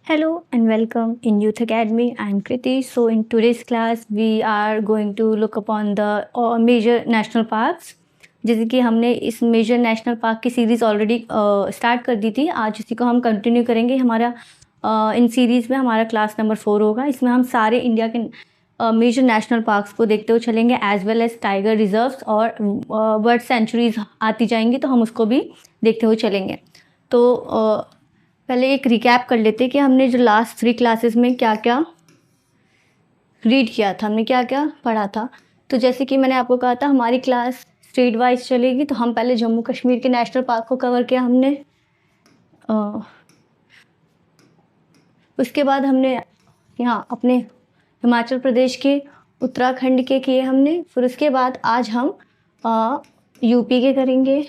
Hello and welcome in Youth Academy. I am Kriti. So in today's class we are going to look upon the major national parks. जैसे कि हमने इस major national park की series already start कर दी थी। आज इसी को हम कंटिन्यू करेंगे। हमारा इन सीरीज़ में हमारा क्लास नंबर 4 होगा। इसमें हम सारे इंडिया के मेजर नेशनल पार्क्स को देखते हुए चलेंगे, as well as tiger reserves और बर्ड सेंचुरीज आती जाएंगी तो हम उसको भी देखते हुए चलेंगे। तो पहले एक रिकैप कर लेते कि हमने जो लास्ट 3 क्लासेस में क्या क्या रीड किया था, हमने क्या क्या पढ़ा था। तो जैसे कि मैंने आपको कहा था हमारी क्लास स्टेट वाइज चलेगी, तो हम पहले जम्मू कश्मीर के नेशनल पार्क को कवर किया हमने। उसके बाद हमने यहाँ अपने हिमाचल प्रदेश के, उत्तराखंड के किए हमने। फिर उसके बाद आज हम यूपी के करेंगे,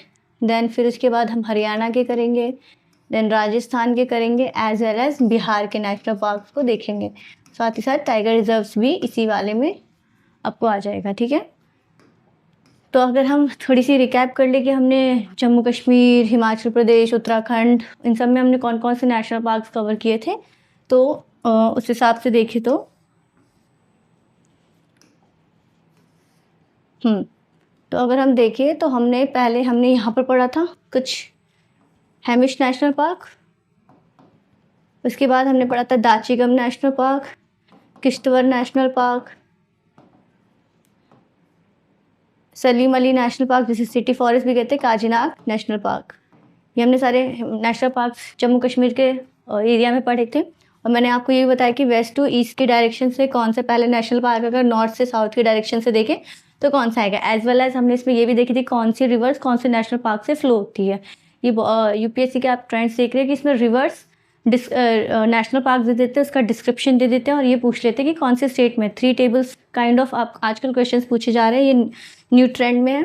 देन फिर उसके बाद हम हरियाणा के करेंगे, देन राजस्थान के करेंगे, एज वेल एज बिहार के नेशनल पार्क को देखेंगे। साथ ही साथ टाइगर रिजर्व्स भी इसी वाले में आपको आ जाएगा, ठीक है। तो अगर हम थोड़ी सी रिकैप कर ले कि हमने जम्मू कश्मीर, हिमाचल प्रदेश, उत्तराखंड, इन सब में हमने कौन कौन से नेशनल पार्क्स कवर किए थे, तो उस हिसाब से देखें तो अगर हम देखें तो हमने यहाँ पर पढ़ा था कुछ हेमिश नेशनल पार्क। उसके बाद हमने पढ़ा था Dachigam national park, Kishtwar national park, Salim Ali national park जिसे सिटी फॉरेस्ट भी कहते हैं, काजीनाग नेशनल पार्क। ये हमने सारे नेशनल पार्क जम्मू कश्मीर के एरिया में पढ़े थे। और मैंने आपको ये भी बताया कि वेस्ट टू ईस्ट की डायरेक्शन से कौन से पहले नेशनल पार्क, अगर नॉर्थ से साउथ की डायरेक्शन से देखें तो कौन सा आएगा। एज वेल एज हमने इसमें ये भी देखी थी कौन सी रिवर्स कौन से नेशनल पार्क से फ्लो होती है। ये यूपीएससी के आप ट्रेंड्स देख रहे हैं कि इसमें रिवर्स नेशनल पार्क दे देते हैं, उसका डिस्क्रिप्शन दे देते हैं और ये पूछ लेते हैं कि कौन से स्टेट में। 3 टेबल्स काइंड ऑफ आप आजकल क्वेश्चंस पूछे जा रहे हैं, ये न्यू ट्रेंड में है।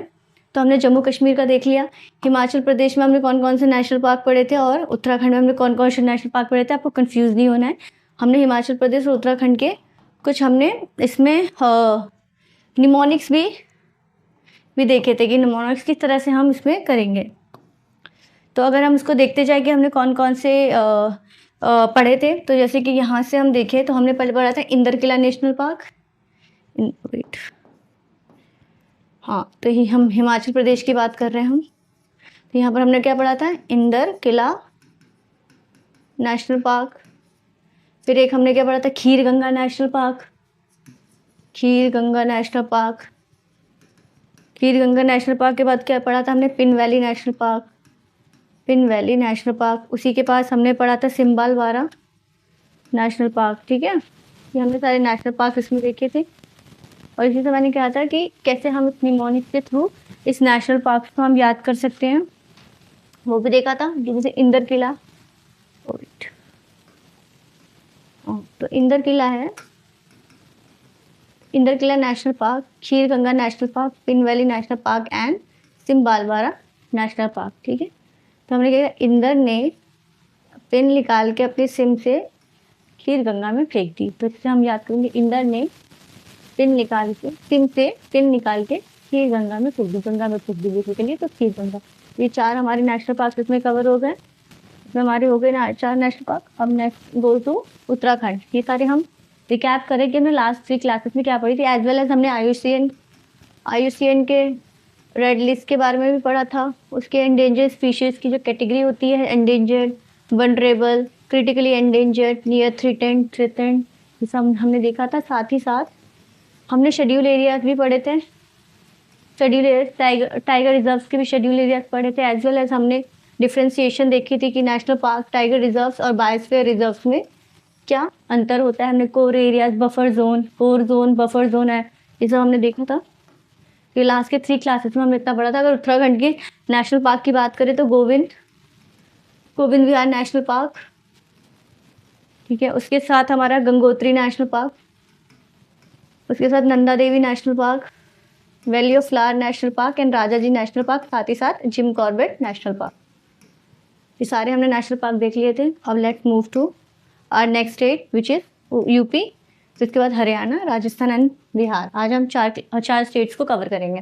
तो हमने जम्मू कश्मीर का देख लिया। हिमाचल प्रदेश में हमने कौन कौन से नेशनल पार्क पढ़े थे और उत्तराखंड में हमने कौन कौन से नेशनल पार्क पढ़े थे। आपको कंफ्यूज नहीं होना है। हमने हिमाचल प्रदेश और उत्तराखंड के कुछ हमने इसमें निमोनिक्स भी देखे थे कि निमोनिक्स किस तरह से हम इसमें करेंगे। तो अगर हम इसको देखते जाए कि हमने कौन कौन से पढ़े थे, तो जैसे कि यहाँ से हम देखें तो हमने पहले पढ़ा था इंदर किला नेशनल पार्क। हाँ, तो ये हम हिमाचल प्रदेश की बात कर रहे हैं हम। तो यहाँ पर हमने क्या पढ़ा था, इंदर किला नेशनल पार्क। फिर एक हमने क्या पढ़ा था, खीर Ganga national park. Kheer Ganga national park. Kheer Ganga national park के बाद क्या पढ़ा था हमने, pin valley national park. Pin valley national park. उसी के पास हमने पढ़ा था सिम्बालवारा नेशनल पार्क, ठीक है। ये हमने सारे नेशनल पार्क इसमें देखे थे। और इसी से मैंने कहा था कि कैसे हम इस निमोनिक्स के थ्रू इस नेशनल पार्क को हम याद कर सकते हैं, वो भी देखा था। जैसे इंदर किला, तो इंदर किला है, Inder Kila national park, Kheer Ganga national park, Pin valley national park and Simbalbara national park, ठीक है। तो हमने क्या, इंदर ने पिन निकाल के अपनी सिम से खीर गंगा में फेंक दी। तो इससे हम याद करेंगे, इंदर ने पिन निकाल के सिम से पिन निकाल के खीर गंगा में फेंक दी, गंगा में फेंक दी बेसिकली, तो खीर गंगा। ये 4 हमारे नेशनल पार्क इसमें कवर हो गए। इसमें हमारे हो गए ना 4 नेशनल पार्क। अब नेक्स्ट गो टू उत्तराखंड। ये सारे हम रिकैप करें कि हमने लास्ट 3 क्लासेस में क्या पढ़ी थी। एज वेल एज हमने IUCN के रेड लिस्ट के बारे में भी पढ़ा था। उसके एंडेंजर्ड स्पीशीज़ की जो कैटेगरी होती है, endangered, vulnerable, critically endangered, near threatened, ये सब हमने देखा था। साथ ही साथ हमने शेड्यूल एरियाज भी पढ़े थे। शेड्यूल एरिया, टाइगर रिजर्व्स के भी शेड्यूल एरियाज पढ़े थे। एज वेल एज हमने डिफ्रेंसिएशन देखी थी कि नेशनल पार्क, टाइगर रिजर्व्स और बायोस्फीयर रिजर्व्स में क्या अंतर होता है। हमने core areas, buffer zone, core zone, buffer zone है, ये सब हमने देखा था। कि लास्ट के 3 क्लासेस में हमने इतना पढ़ा था। अगर उत्तराखंड के नेशनल पार्क की बात करें तो गोविंद विहार नेशनल पार्क, ठीक है। उसके साथ हमारा गंगोत्री नेशनल पार्क, उसके साथ Nanda Devi national park, valley of flower national park and Rajaji national park, साथ ही साथ जिम कॉर्बेट नेशनल पार्क। ये सारे हमने नेशनल पार्क देख लिए थे। अब let's move to our next state which is UP. तो इसके बाद हरियाणा, राजस्थान एंड बिहार। आज हम 4 स्टेट्स को कवर करेंगे।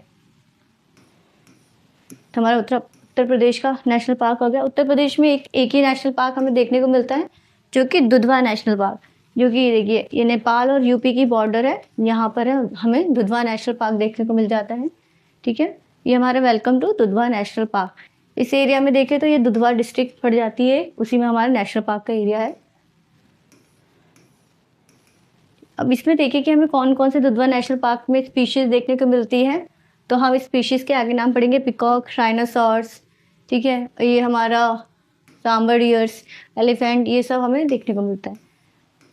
तो हमारा उत्तर प्रदेश का नेशनल पार्क हो गया। उत्तर प्रदेश में एक ही नेशनल पार्क हमें देखने को मिलता है, जो कि दुधवा नेशनल पार्क, जो कि देखिए ये नेपाल और यूपी की बॉर्डर है, यहाँ पर है, हमें दुधवा नेशनल पार्क देखने को मिल जाता है। ठीक है, ये हमारा welcome to Dudhwa national park. इस एरिया में देखें तो ये दुधवा डिस्ट्रिक्ट पड़ जाती है, उसी में हमारा नेशनल पार्क का एरिया है। अब इसमें देखिए कि हमें कौन कौन से दुधवा नेशनल पार्क में स्पीशीज़ देखने को मिलती है। तो हम स्पीशीज़ के आगे नाम पढ़ेंगे पिकॉक, राइनोसॉर्स, ठीक है, ये हमारा सांबर डियर्स, एलिफेंट, ये सब हमें देखने को मिलता है।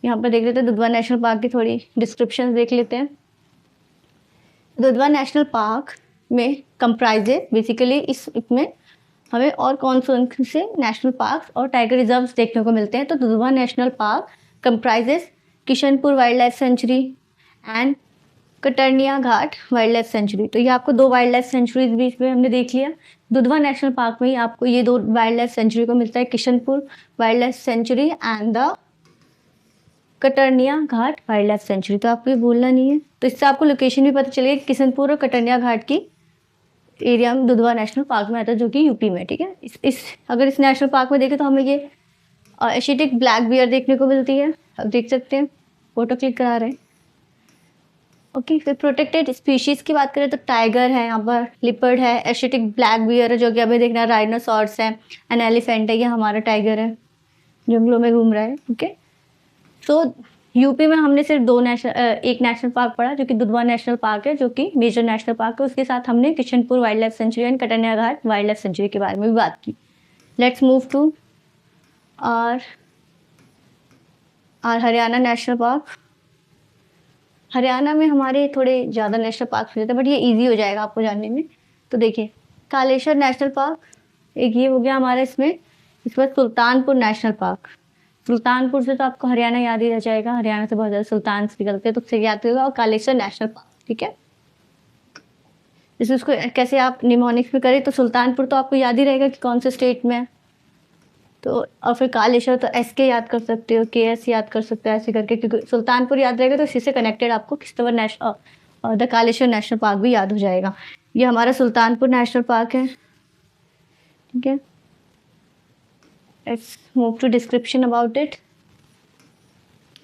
यहाँ पर देख लेते हैं दुधवा नेशनल पार्क की थोड़ी डिस्क्रिप्शन देख लेते हैं। दुधवा नेशनल पार्क में कंप्राइज है बेसिकली, इसमें हमें और कौन से नेशनल पार्क और टाइगर रिजर्व्स देखने को मिलते हैं। तो Dudhwa national park comprises Kishanpur wild life sanctuary and Katarniya Ghat wild life sanctuary. तो ये आपको दो वाइल्ड लाइफ सेंचुरीज भी इसमें हमने देख लिया। दुधवा नेशनल पार्क में ही आपको ये दो वाइल्ड लाइफ सेंचुरी को मिलता है, Kishanpur wild life sanctuary and the Katarniya Ghat wild life sanctuary. तो आपको ये भूलना नहीं है। तो इससे आपको लोकेशन भी पता चलेगी, किशनपुर और कटर्निया घाट की एरिया में दुधवा नेशनल पार्क में आता है, जो कि यूपी में। ठीक है, अगर इस नेशनल पार्क में देखें तो हमें ये एशियाटिक ब्लैक बियर देखने को मिलती है। अब देख सकते हैं, फोटो क्लिक करा रहे हैं। ओके, फिर प्रोटेक्टेड स्पीशीज़ की बात करें तो टाइगर है, यहाँ पर लिपर्ड है, एशियाटिक ब्लैक बियर है जो कि अभी देखना, राइनोसॉर्स है एंड एलिफेंट है, ये हमारा टाइगर है जंगलों में घूम रहा है। ओके, तो यूपी में हमने सिर्फ एक नेशनल पार्क पढ़ा जो कि दुधवा नेशनल पार्क है, जो कि मेजर नेशनल पार्क है। उसके साथ हमने Kishanpur wild life sanctuary and Katarniya Ghat wild life sanctuary के बारे में भी बात की। लेट्स मूव टू और हरियाणा नेशनल पार्क। हरियाणा में हमारे थोड़े ज़्यादा नेशनल पार्क हो जाते हैं, बट ये इजी हो जाएगा आपको जानने में। तो देखिए, कालेश्वर नेशनल पार्क एक ये हो गया हमारा, इसके बाद सुल्तानपुर नेशनल पार्क। सुल्तानपुर से तो आपको हरियाणा याद ही रह जाएगा, हरियाणा से बहुत ज़्यादा सुल्तान निकलते हैं, तो उससे याद होगा। और कालेश्वर नेशनल पार्क, ठीक है, जैसे उसको कैसे आप निमोनिक्स में करें तो सुल्तानपुर तो आपको याद ही रहेगा कि कौन से स्टेट में है। तो और फिर कालेश्वर तो SK याद कर सकते हो, KS याद कर सकते हो, ऐसे करके, क्योंकि सुल्तानपुर याद रहेगा तो इसी से कनेक्टेड आपको द कालेश्वर नेशनल पार्क भी याद हो जाएगा। ये हमारा सुल्तानपुर नेशनल पार्क है। ठीक है, let's move to description about it.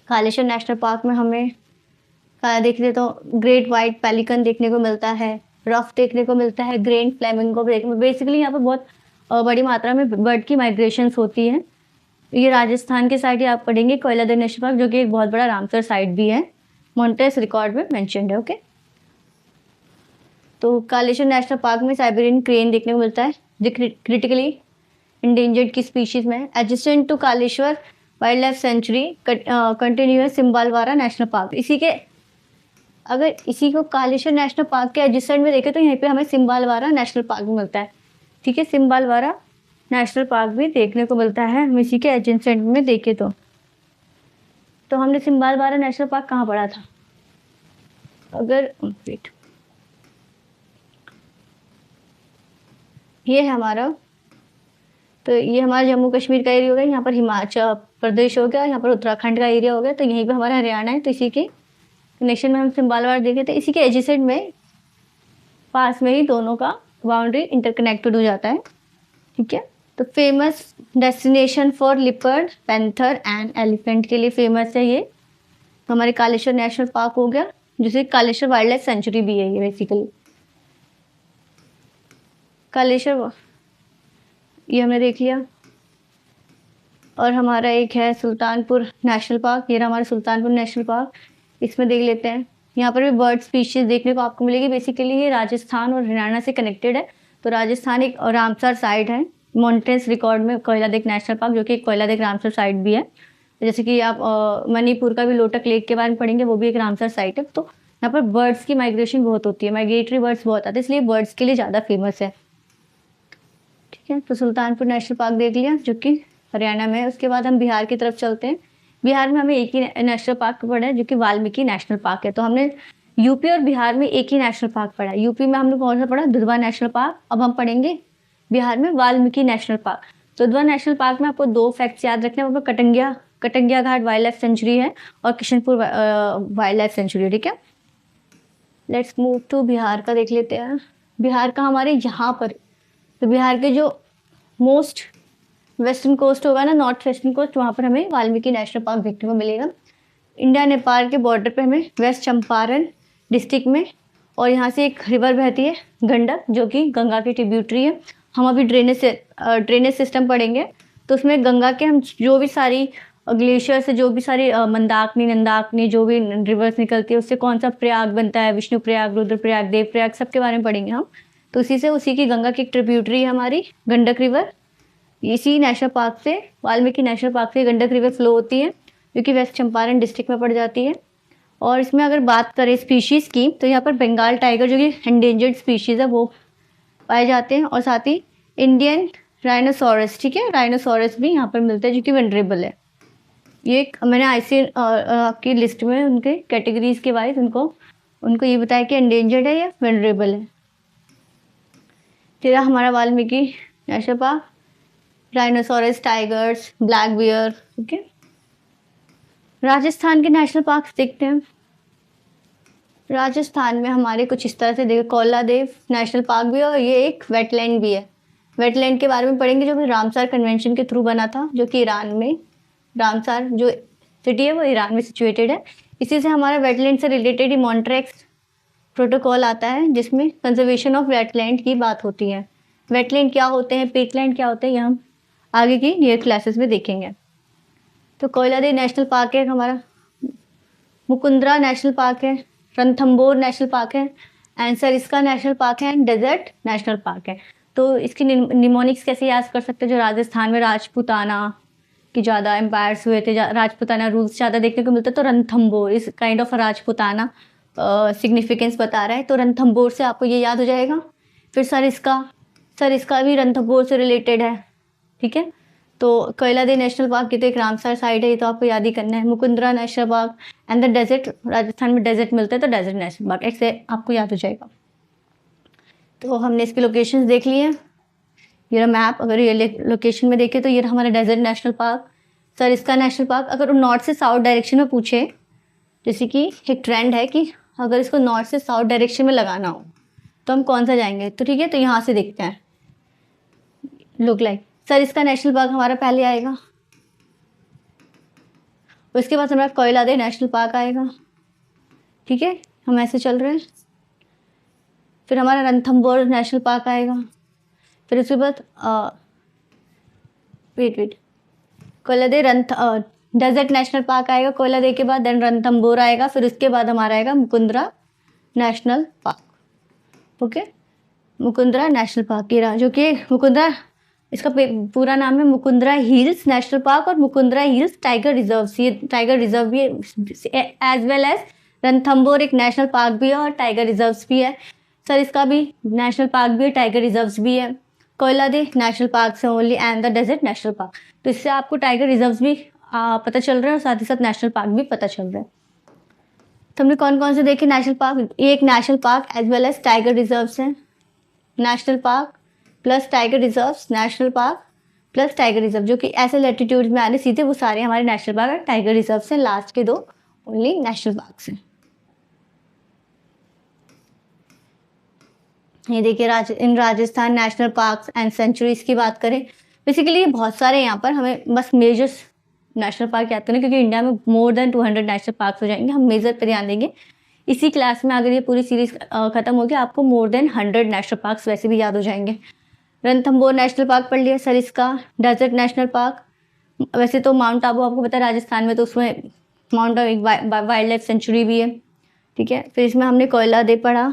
Kaleshwar national park में हमें देख लेते तो ग्रेट वाइट पेलिकन देखने को मिलता है, रफ देखने को मिलता है, ग्रेन फ्लेमिंगो देखने को। बेसिकली यहाँ पर बहुत बड़ी मात्रा में बर्ड की माइग्रेशंस होती हैं। ये राजस्थान के साइड ही आप पढ़ेंगे, कोयलादेव नेशनल पार्क, जो कि एक बहुत बड़ा रामसर साइट भी है, मॉन्टेस रिकॉर्ड में मेंशन्ड है। ओके, तो कालेश्वर नेशनल पार्क में साइबेरियन क्रेन देखने को मिलता है, जो क्रिटिकली इंडेंजर्ड की स्पीशीज में। Adjacent to Kaleshwar wild life sanctuary continuous Simbalbara national park. इसी को कालेश्वर नेशनल पार्क के एडजेसेंट में देखें तो यहीं पे हमें सिम्बालवारा नेशनल पार्क मिलता है। ठीक है, सिम्बालवारा नेशनल पार्क भी देखने को मिलता है हम इसी के एडजेसेंट में देखें तो हमने सिम्बालवारा नेशनल पार्क कहाँ पढ़ा था? ये है हमारा, तो ये हमारा जम्मू कश्मीर का एरिया हो गया, यहाँ पर हिमाचल प्रदेश हो गया, यहाँ पर उत्तराखंड का एरिया हो गया, तो यहीं पे हमारा हरियाणा है। तो इसी के कनेक्शन में हम सिम्बालवारा देखे थे, इसी के एडजेसेंट में पास में ही दोनों का बाउंड्री इंटरकनेक्टेड हो जाता है। ठीक है, तो famous destination for leopard, panther and elephant के लिए फेमस है ये। तो हमारे कालेश्वर नेशनल पार्क हो गया, जिसे कालेश्वर वाइल्ड लाइफ सेंचुरी भी है ये बेसिकली। कालेश्वर ये हमने देख लिया। और हमारा एक है सुल्तानपुर नेशनल पार्क, ये रहा हमारा सुल्तानपुर नेशनल पार्क। इसमें देख लेते हैं, यहाँ पर भी बर्ड स्पीशीज देखने को आपको मिलेगी। बेसिकली ये राजस्थान और हरियाणा से कनेक्टेड है। तो राजस्थान एक रामसर साइट है, मॉन्टेस रिकॉर्ड में कोयलादेव नेशनल पार्क, जो कि एक कोयलादेव रामसर साइट भी है। जैसे कि आप मणिपुर का भी लोटक लेक के बारे में पढ़ेंगे, वो भी एक रामसर साइट है। तो यहाँ पर बर्ड्स की माइग्रेशन बहुत होती है, माइग्रेटरी बर्ड्स बहुत आते हैं, इसलिए बर्ड्स के लिए ज़्यादा फेमस है। ठीक है, तो सुल्तानपुर नेशनल पार्क देख लिया, जो कि हरियाणा में है। उसके बाद हम बिहार की तरफ चलते हैं। बिहार में हमें एक ही नेशनल पार्क पढ़ा है, जो कि वाल्मीकि नेशनल पार्क है। तो हमने यूपी और बिहार में एक ही नेशनल पार्क पढ़ा है। यूपी में हमने कौन सा पढ़ा? Dudhwa national park. अब हम पढ़ेंगे बिहार में वाल्मीकि नेशनल पार्क। तो दुधवा नेशनल पार्क में आपको दो फैक्ट्स याद रखने हैं, वहाँ पर कटंगिया घाट वाइल्ड लाइफ सेंचुरी है और किशनपुर वाइल्ड लाइफ सेंचुरी। ठीक है, लेट्स मूव टू बिहार का देख लेते हैं। बिहार का हमारे यहाँ पर, तो बिहार के जो मोस्ट वेस्टर्न कोस्ट होगा ना, नॉर्थ वेस्टर्न कोस्ट, वहाँ पर हमें वाल्मीकि नेशनल पार्क देखने को मिलेगा। इंडिया नेपाल के बॉर्डर पे हमें वेस्ट चंपारण डिस्ट्रिक्ट में, और यहाँ से एक रिवर बहती है गंडक, जो कि गंगा की ट्रिब्यूटरी है। हम अभी ड्रेनेज सिस्टम पढ़ेंगे, तो उसमें गंगा के हम जो भी सारी ग्लेशियर से जो भी सारी मंदाकिनी, नंदाकिनी जो भी रिवर्स निकलती है, उससे कौन सा प्रयाग बनता है, विष्णु प्रयाग, रुद्र प्रयाग, देव प्रयाग, सबके बारे में पढ़ेंगे हम। तो उसी की गंगा की एक ट्रिब्यूटरी है हमारी गंडक रिवर। इसी नेशनल पार्क से, वाल्मीकि नेशनल पार्क से गंडक रिवर फ्लो होती है, जो कि वेस्ट चंपारण डिस्ट्रिक्ट में पड़ जाती है। और इसमें अगर बात करें स्पीशीज़ की, तो यहाँ पर बंगाल टाइगर जो कि एंडेंजर्ड स्पीशीज़ है वो पाए जाते हैं, और साथ ही इंडियन राइनोसोरस, ठीक है, राइनोसोरस भी यहाँ पर मिलता है, जो कि वनरेबल है। ये मैंने आपकी लिस्ट में उनके कैटेगरीज के वाइज उनको ये बताया कि एंडेंजर्ड है या वनरेबल है। तेरा हमारा Valmiki national park, rhinoceros, tigers, black bear, ठीक है। राजस्थान के नेशनल पार्क देखते हैं। राजस्थान में हमारे कुछ इस तरह से देखिए, कौलादेव नेशनल पार्क भी है, और ये एक वेटलैंड भी है। वेटलैंड के बारे में पढ़ेंगे, जो कि रामसार कन्वेंशन के थ्रू बना था, जो कि ईरान में, रामसार जो सिटी है वो ईरान में सिचुएटेड है। इसी से हमारा वेटलैंड से रिलेटेड ही मॉन्ट्रेक्स प्रोटोकॉल आता है, जिसमें कंजर्वेशन ऑफ वेटलैंड की बात होती है। वेटलैंड क्या होते हैं, पीटलैंड क्या होते हैं, ये हम आगे की नियर क्लासेस में देखेंगे। तो कोयलादेव नेशनल पार्क है हमारा, मुकुंदरा नेशनल पार्क है, रणथंबोर नेशनल पार्क है, एंड सरिस्का नेशनल पार्क है, एंड डेजर्ट नेशनल पार्क है। तो इसकी निमोनिक्स कैसे याद कर सकते हैं, जो राजस्थान में राजपूताना कि ज़्यादा एम्पायर्स हुए थे, राजपूताना रूल्स ज़्यादा देखने को मिलता है, तो रणथंबोर इस काइंड ऑफ राजपूताना सिग्निफिकेंस बता रहा है, तो रणथंबोर से आपको ये याद हो जाएगा। फिर सरिस्का भी रणथंबोर से रिलेटेड है, ठीक है। तो कोयलादेव नेशनल पार्क की तो एक रामसर साइड है, ये तो आपको याद ही करना है। Mukundra national park and the desert, Rajasthan में डेजर्ट मिलता है, तो डेजर्ट नेशनल पार्क ऐसे आपको याद हो जाएगा। तो हमने इसकी लोकेशंस देख ली हैं। ये मैप, अगर ये लोकेशन में देखें तो ये हमारा desert national park, Sariska national park. अगर नॉर्थ से साउथ डायरेक्शन में पूछे, जैसे कि एक ट्रेंड है कि अगर इसको नॉर्थ से साउथ डायरेक्शन में लगाना हो तो हम कौन सा जाएंगे, तो ठीक है, तो यहाँ से देखते हैं। Look like Sariska national park हमारा पहले आएगा, उसके बाद हमारा कोयलादेव नेशनल पार्क आएगा, ठीक है, हम ऐसे चल रहे हैं। फिर हमारा रणथंबोर नेशनल पार्क आएगा, फिर उसके बाद वेट कोयलादेव डेजर्ट नेशनल पार्क आएगा, कोयलादेव के बाद देन रणथंबोर आएगा, फिर उसके बाद हमारा आएगा Mukundra national park. Okay, Mukundra national park ये जो कि मुकुंदरा, इसका पूरा नाम है मुकुंदरा हिल्स नेशनल पार्क और मुकुंदरा हिल्स टाइगर रिजर्व। ये टाइगर रिजर्व भी है, एज वेल एज रणथंबोर एक नेशनल पार्क भी है और टाइगर रिजर्व्स भी है। सर इसका भी नेशनल पार्क भी है, टाइगर रिजर्व्स भी है। कोयलादेव नेशनल पार्क से only and the desert national park. तो इससे आपको टाइगर रिजर्व्स भी पता चल रहा है और साथ ही साथ नेशनल पार्क भी पता चल रहा है। तो हमने कौन कौन से देखे नेशनल पार्क, एक national park as well as tiger reserves हैं। National park plus tiger reserves, national park plus tiger reserve, जो कि ऐसे लैटिट्यूड में आने सीधे वो सारे हमारे नेशनल पार्क और टाइगर रिजर्व से, लास्ट के दो ओनली नेशनल पार्क हैं। ये देखिए इन Rajasthan national parks and sanctuaries की बात करें, बेसिकली बहुत सारे यहाँ पर हमें बस मेजर नेशनल पार्क याद करना, क्योंकि इंडिया में मोर देन 200 नेशनल पार्क हो जाएंगे। हम मेजर पर ध्यान देंगे इसी क्लास में। अगर ये पूरी सीरीज खत्म होगी आपको मोर देन 100 नेशनल पार्क वैसे भी याद हो जाएंगे। रणथंबोर नेशनल पार्क पढ़ लिया, सरिस्का, डेजर्ट नेशनल पार्क। वैसे तो माउंट आबू आपको पता है राजस्थान में, तो उसमें माउंट आबू एक वाइल्ड लाइफ सेंचुरी भी है, ठीक है। फिर इसमें हमने कोयलादेव पढ़ा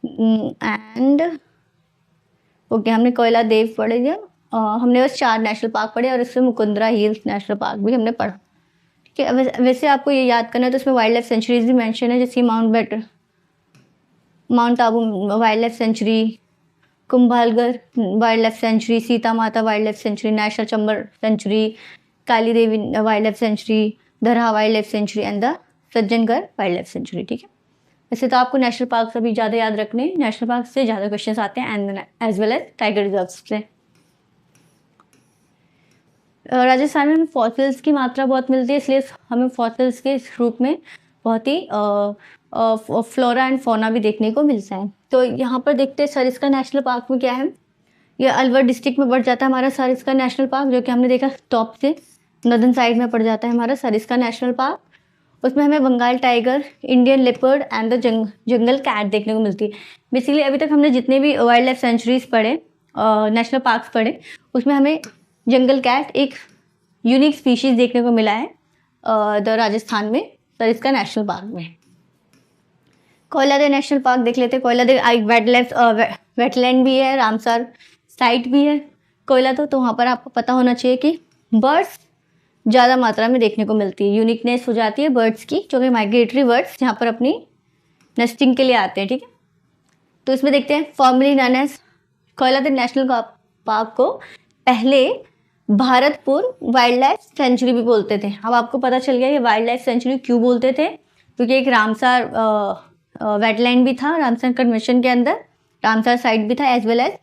एंड ओके हमने कोयलादेव पढ़ लिया। हमने बस 4 नेशनल पार्क पढ़े और इसमें मुकुंदरा हिल्स नेशनल पार्क भी हमने पढ़ा, ठीक है। वैसे आपको ये याद करना है तो इसमें वाइल्ड लाइफ सेंचुरीज भी मेंशन है, जैसे Mount Abu wild life sanctuary, Kumbhalgarh wild life sanctuary, Sita Mata wild life sanctuary, national Chambal sanctuary, Kali Devi wild life sanctuary, Darrah wild life sanctuary and the Sajjangarh wild life sanctuary, ठीक है। वैसे तो आपको नेशनल पार्क से भी ज़्यादा याद रखने, नेशनल पार्क से ज़्यादा क्वेश्चन आते हैं and as well as tiger reserve से। राजस्थान में फॉसिल्स की मात्रा बहुत मिलती है, इसलिए हमें फॉसिल्स के रूप में बहुत ही फ्लोरा एंड फौना भी देखने को मिलता है। तो यहाँ पर देखते हैं सरिस्का नेशनल पार्क में क्या है ये अलवर डिस्ट्रिक्ट में पड़ जाता है हमारा सरिस्का नेशनल पार्क, जो कि हमने देखा टॉप से नॉर्दर्न साइड में पड़ जाता है हमारा सरिस्का नेशनल पार्क। उसमें हमें Bengal tiger, Indian leopard and the jungle cat देखने को मिलती है। बेसिकली अभी तक हमने जितने भी वाइल्ड लाइफ सेंचुरीज पढ़े, नेशनल पार्क्स पढ़े, उसमें हमें जंगल कैट एक यूनिक स्पीशीज देखने को मिला है द राजस्थान में सरिस्का नेशनल पार्क में। कोयलादेव नेशनल पार्क देख लेते हैं। कोयलादेव वेटलैंड भी है, रामसर साइट भी है कोयला तो वहाँ पर आपको पता होना चाहिए कि बर्ड्स ज़्यादा मात्रा में देखने को मिलती है। यूनिकनेस हो जाती है बर्ड्स की, जो कि माइग्रेटरी बर्ड्स यहाँ पर अपनी नेस्टिंग के लिए आते हैं। ठीक है, तो इसमें देखते हैं formerly known as Keoladeo national park को पहले भारतपुर वाइल्ड लाइफ सेंचुरी भी बोलते थे। अब आपको पता चल गया ये वाइल्ड लाइफ सेंचुरी क्यों बोलते थे, क्योंकि एक रामसर वेटलैंड भी था रामसर कन्वेंशन के अंदर, रामसर साइट भी था, as well as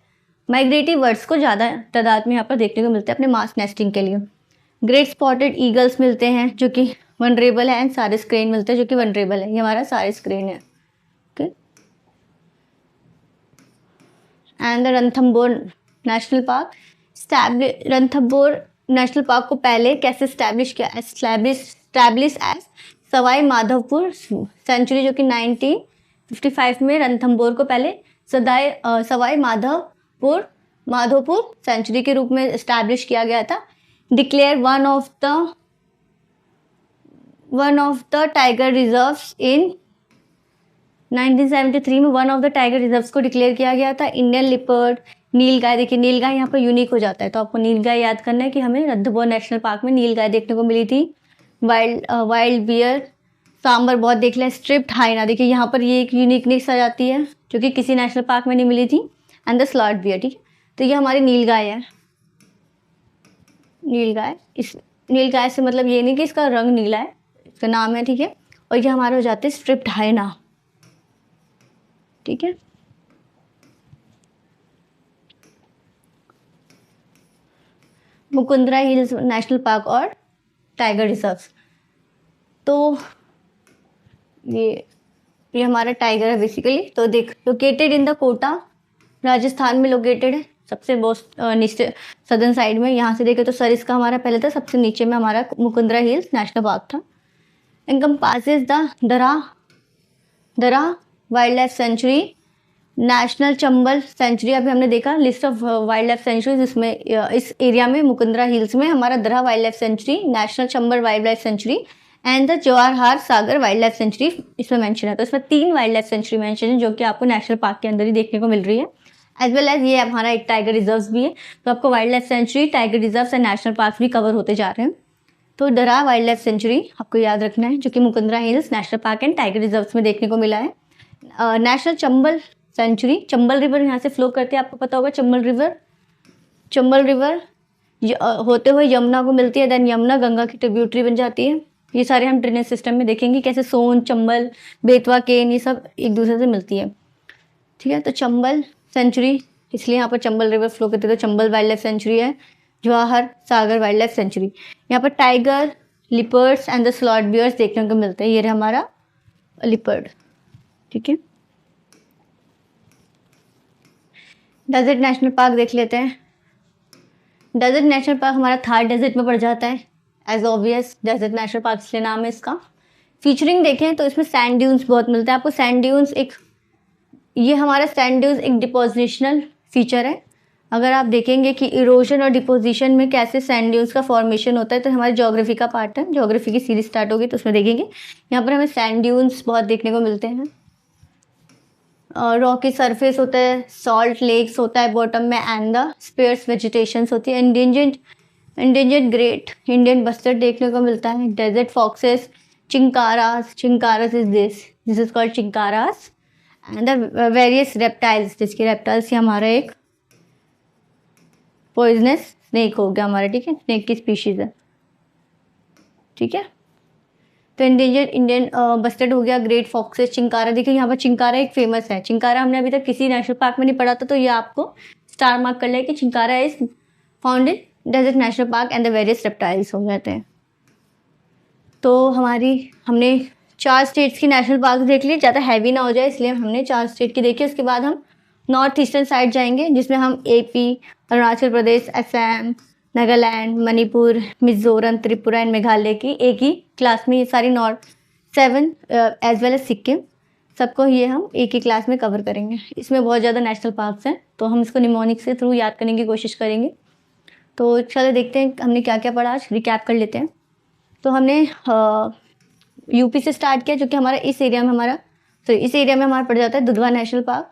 migratory birds को ज़्यादा तादाद में यहाँ पर देखने को मिलते हैं अपने मास नेस्टिंग के लिए। ग्रेट स्पॉटेड ईगल्स मिलते हैं जो कि वनरेबल है, एंड सारिस क्रेन मिलते हैं जो कि वनरेबल है। ये हमारा सारिस क्रेन है। Okay, and the Ranthambore national park. Ranthambore national park को पहले कैसे स्टैब्लिश किया? Establish as Sawai Madhopur sanctuary, जो कि 1955 में रणथंबोर को पहले सवाई माधोपुर सेंचुरी के रूप में इस्टेब्लिश किया गया था। Declare one of the tiger reserves इन 1973 में one of the tiger reserves को डिक्लेयर किया गया था। इंडियन लिपर्ड, नीलगाय, देखिए नीलगाय यहाँ पर यूनिक हो जाता है, तो आपको नीलगाय याद करना है कि हमें रणथंबोर नेशनल पार्क में नीलगाय देखने को मिली थी। वाइल्ड बियर, सांबर बहुत देख लिया। स्ट्रिप्ड हाइना, देखिए यहाँ पर ये एक यूनिकनेस आ जाती है जो कि किसी नेशनल पार्क में नहीं मिली थी। And the sloth bear. ठीक है, तो ये हमारी नीलगाय है। नीलगाय, इस नीलगाय से मतलब ये नहीं कि इसका रंग नीला है, इसका नाम है। ठीक है, और ये हमारे हो जाते हैं स्ट्रिप्ड हाइना। ठीक है, मुकुंदरा हिल्स नेशनल पार्क और टाइगर रिजर्व। तो ये हमारा टाइगर है बेसिकली। तो देख, located in the Kota, Rajasthan में लोकेटेड है, सबसे बहुत नीचे सदर्न साइड में। यहाँ से देखें तो सरिस्का हमारा पहले था, सबसे नीचे में हमारा मुकुंदरा हिल्स नेशनल पार्क था। Encompasses the Darrah wild life sanctuary, national Chambal sanctuary. अभी हमने देखा list of wild life sanctuaries, इसमें इस एरिया में मुकुंदरा हिल्स में हमारा Darrah wild life sanctuary, national Chambal wild life sanctuary and the Jawahar Sagar wild life sanctuary इसमें मेंशन है। तो इसमें 3 वाइल्ड लाइफ सेंचुरी मेंशन है जो कि आपको नेशनल पार्क के अंदर ही देखने को मिल रही है। एज वेल एज ये हमारा एक टाइगर रिजर्व भी है, तो आपको wild life sanctuary, tiger reserve and national park भी कवर होते जा रहे हैं। तो दरा वाइल्ड लाइफ सेंचुरी आपको याद रखना है, जो कि Mukundra hills national park and tiger reserve में देखने को मिला है। National Chambal sanctuary, Chambal river यहाँ से फ्लो करती है, आपको पता होगा चंबल रिवर होते हुए यमुना को मिलती है, देन यमुना गंगा की ट्रिब्यूटरी बन जाती है। ये सारे हम ड्रेनेज सिस्टम में देखेंगे कैसे सोन, चंबल, बेतवा, केन, ये सब एक दूसरे से मिलती है। ठीक है, तो चंबल सेंचुरी, इसलिए यहाँ पर चंबल रिवर फ्लो करती है, तो चंबल वाइल्ड लाइफ सेंचुरी है। Jawahar Sagar wild life sanctuary, यहाँ पर tiger, leopards and the sloth bears देखने को मिलते हैं। ये हमारा लिपर्ड। ठीक है, डेजर्ट नेशनल पार्क देख लेते हैं। डेजर्ट नेशनल पार्क हमारा थार डेजर्ट में पड़ जाता है, as obvious desert national park इसलिए नाम है इसका। फीचरिंग देखें तो इसमें सैंड ड्यून्स बहुत मिलता है आपको। सैंड ड्यून्स ये हमारा सैंड ड्यून्स एक डिपोजिशनल फीचर है। अगर आप देखेंगे कि इरोजन और डिपोजिशन में कैसे सैंड ड्यून्स का फॉर्मेशन होता है, तो हमारे ज्योग्राफी का पार्ट है, ज्योग्राफी की सीरीज स्टार्ट होगी तो उसमें देखेंगे। यहाँ पर हमें सैंड ड्यून्स बहुत देखने को मिलते हैं। रॉकी सरफेस होता है, सॉल्ट लेक्स होता है बॉटम में, एंड द स्पेयर्स वेजिटेशंस होती है। इंडेंजर्ड ग्रेट इंडियन बस्टर्ड देखने को मिलता है। Desert foxes, chinkaras this is called chinkaras and the various reptiles, जिसके रेप्टाइल्स ही हमारा एक पॉइजनस स्नेक हो गया हमारा। ठीक है, स्नेक की स्पीशीज है। ठीक है, तो इंडेंजर्ड इंडियन बस्टर्ड हो गया, ग्रेट फॉक्सेस, चिंकारा। देखिए यहाँ पर चिंकारा एक फेमस है। चिंकारा हमने अभी तक किसी नेशनल पार्क में नहीं पढ़ा था, तो ये आपको स्टार मार्क कर लिया कि chinkara is found in desert national park and the various reptiles हो जाते हैं। तो हमने 4 स्टेट्स की नेशनल पार्क देख ली, ज़्यादा हैवी ना हो जाए इसलिए हमने 4 स्टेट की देखी। उसके बाद हम नॉर्थ ईस्टर्न साइड जाएंगे, जिसमें हम AP, अरुणाचल प्रदेश, असम, नागालैंड, मणिपुर, मिजोरम, त्रिपुरा एंड मेघालय की एक ही क्लास में ये सारी north 7 as well as Sikkim, सबको ये हम एक ही क्लास में कवर करेंगे। इसमें बहुत ज़्यादा नेशनल पार्क्स हैं, तो हम इसको निमोनिक से थ्रू याद करने की कोशिश करेंगे। तो चलो देखते हैं हमने क्या क्या पढ़ा, आज रिकैप कर लेते हैं। तो हमने यूपी से स्टार्ट किया, जो कि हमारा इस एरिया में हमारा पड़ जाता है दुधवा नेशनल पार्क,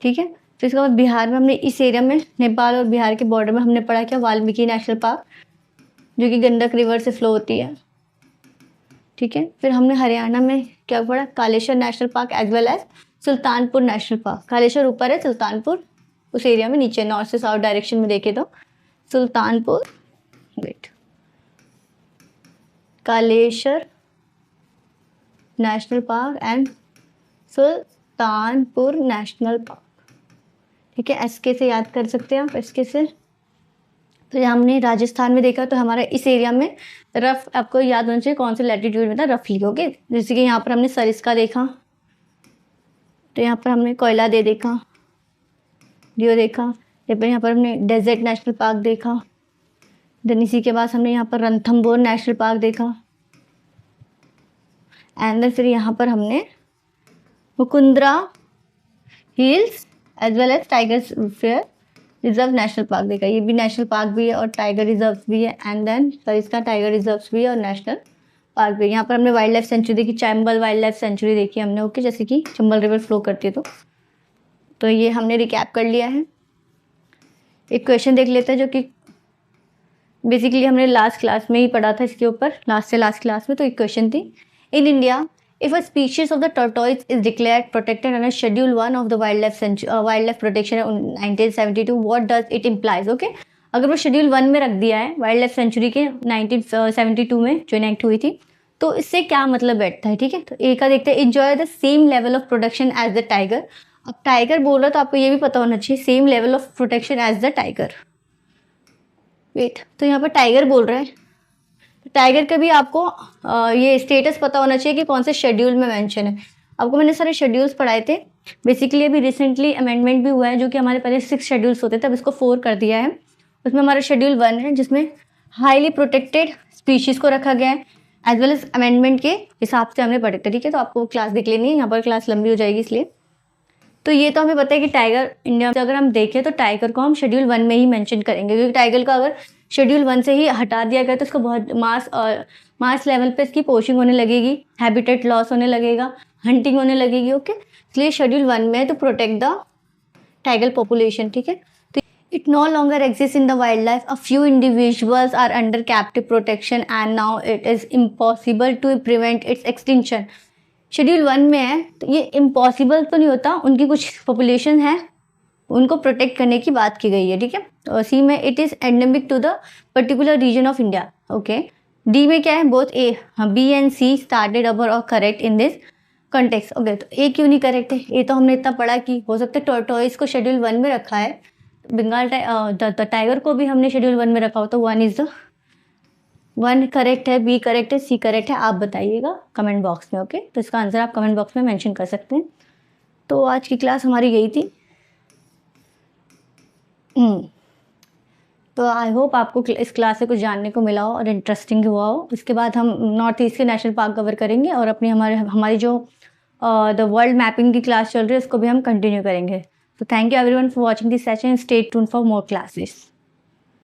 ठीक है। फिर इसके बाद बिहार में हमने इस एरिया में, नेपाल और बिहार के बॉर्डर में हमने पढ़ा क्या, वाल्मीकि नेशनल पार्क, जो कि गंडक रिवर से फ्लो होती है, ठीक है। फिर हमने हरियाणा में क्या पढ़ा, Kaleshwar national park as well as Sultanpur national park. Kaleshwar ऊपर है, सुल्तानपुर उस एरिया में नीचे, नॉर्थ से साउथ डायरेक्शन में देखे तो Sultanpur, wait, Kaleshwar national park and Sultanpur national park, ठीक है। SK से याद कर सकते हैं आप, SK से। तो यहाँ हमने राजस्थान में देखा, तो हमारा इस एरिया में रफ, आपको याद होना चाहिए कौन से लैटिट्यूड में था रफली, ओके। जैसे कि यहाँ पर हमने सरिस्का देखा, तो यहाँ पर हमने कोयला दे देखा, डियो देखा, यहाँ पर हमने डेजर्ट नेशनल पार्क देखा, देन इसी के बाद हमने यहाँ पर रणथंबोर नेशनल पार्क देखा, एंड देन फिर यहाँ पर हमने Mukundra hills as well as tiger fair reserve national park देखा। ये भी नेशनल पार्क भी है और टाइगर रिजर्व भी है, एंड देन इसका टाइगर रिजर्व भी है और नेशनल पार्क भी है। यहाँ पर हमने वाइल्ड लाइफ सेंचुरी देखी, चंबल वाइल्ड लाइफ सेंचुरी देखी हमने, ओके, जैसे कि चंबल रिवर फ्लो करती है। तो ये हमने रिकैप कर लिया है। एक क्वेश्चन देख लेते हैं, जो कि बेसिकली हमने लास्ट क्लास में ही पढ़ा था इसके ऊपर, लास्ट से लास्ट क्लास में। तो एक क्वेश्चन थी, in India if a species of the tortoise is declared protected under Schedule 1 of the wildlife protection in 1972, what does it implies? Okay, अगर वो शेड्यूल 1 में रख दिया है वाइल्ड लाइफ सेंचुरी के 1972 में जो इनेक्ट हुई थी, तो इससे क्या मतलब बैठता है, ठीक है। तो ए का देखते हैं, enjoy the same level of protection as the tiger। अब टाइगर बोल रहा, तो आपको ये भी पता होना चाहिए same level of protection as the tiger. Wait, तो यहाँ पर टाइगर बोल रहा है, टाइगर का भी आपको ये स्टेटस पता होना चाहिए कि कौन से शेड्यूल में मेंशन है। आपको मैंने सारे शेड्यूल्स पढ़ाए थे, बेसिकली अभी रिसेंटली अमेंडमेंट भी हुआ है, जो कि हमारे पहले 6 शेड्यूल्स होते थे, अब इसको 4 कर दिया है। उसमें हमारा शेड्यूल 1 है, जिसमें हाईली प्रोटेक्टेड स्पीशीज़ को रखा गया है, एज वेल एज अमेंडमेंट के हिसाब से हमने पढ़े थे, ठीक है। तो आपको क्लास देख लेनी है, यहाँ पर क्लास लंबी हो जाएगी इसलिए। तो ये तो हमें पता है कि टाइगर इंडिया में अगर हम देखें तो टाइगर को हम शेड्यूल 1 में ही मेंशन करेंगे, क्योंकि टाइगर का अगर शेड्यूल 1 से ही हटा दिया गया तो इसको बहुत मास लेवल पे इसकी पोचिंग होने लगेगी, हैबिटेट लॉस होने लगेगा, हंटिंग होने लगेगी, ओके। इसलिए शेड्यूल 1 में तो प्रोटेक्ट द टाइगर पॉपुलेशन, ठीक है। तो it no longer exist in the wild life, a few individuals are under captive protection and now it is impossible to prevent its extinction. Schedule 1 में है, तो ये इम्पॉसिबल तो नहीं होता, उनकी कुछ पॉपुलेशन है, उनको प्रोटेक्ट करने की बात की गई है, ठीक है। तो सी में it is endemic to the particular region of India, okay. D में क्या है, both A, B and C stated above are correct in this context, okay. तो ए क्यों नहीं करेक्ट है, ये तो हमने इतना पढ़ा कि हो सकता है टॉर्टोइस को शेड्यूल 1 में रखा है, बंगाल टाइगर को भी हमने शेड्यूल 1 में रखा हो, तो 1 इज द 1 करेक्ट है, B करेक्ट है, C करेक्ट है, आप बताइएगा कमेंट बॉक्स में, ओके। तो इसका आंसर आप कमेंट बॉक्स में मेंशन कर सकते हैं। तो आज की क्लास हमारी यही थी। तो आई होप आपको इस क्लास से कुछ जानने को मिला हो और इंटरेस्टिंग हुआ हो। इसके बाद हम नॉर्थ ईस्ट के नेशनल पार्क कवर करेंगे और अपनी हमारी जो द वर्ल्ड मैपिंग की क्लास चल रही है उसको भी हम कंटिन्यू करेंगे। तो thank you everyone for watching this session, stay tuned for more classes.